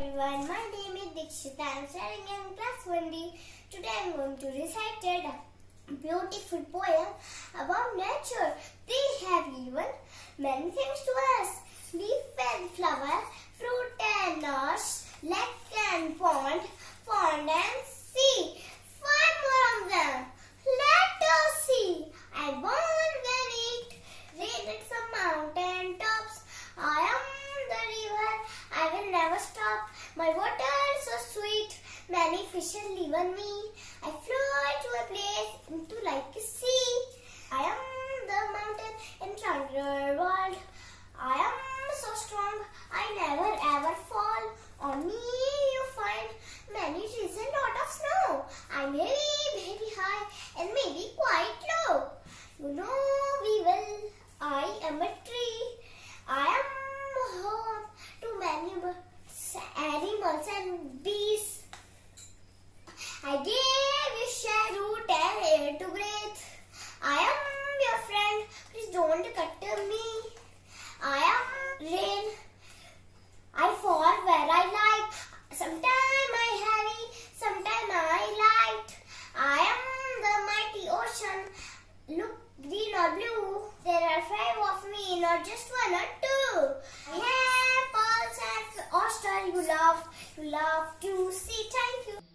Everyone, my name is Deekshi. I am studying in class 1D. Today I am going to recite a beautiful poem about nature. They have given many things to us. Leaf and flower, fruit and nuts, lake and pond, pond and sea. Five more of them. Let us see. I born where it rain at some mountain tops. I am the river. I will never stop. My water is so sweet. Many fishes live on me. I fly to a place into like a sea. I am the mountain in triangular world. I am so strong. I never ever fall. On me you find many trees and lot of snow. I may be very high and maybe quite low. You know we will. I am a tree. I am home to many animals and bees. I gave you shade, root and air to breathe. I am your friend. Please don't cut me. I am rain. I fall where I like. Sometime I heavy, sometime I light. I am the mighty ocean. Look, green or blue. There are five of me, not just one or two. I have pearls and oyster. You love to see. Thank you.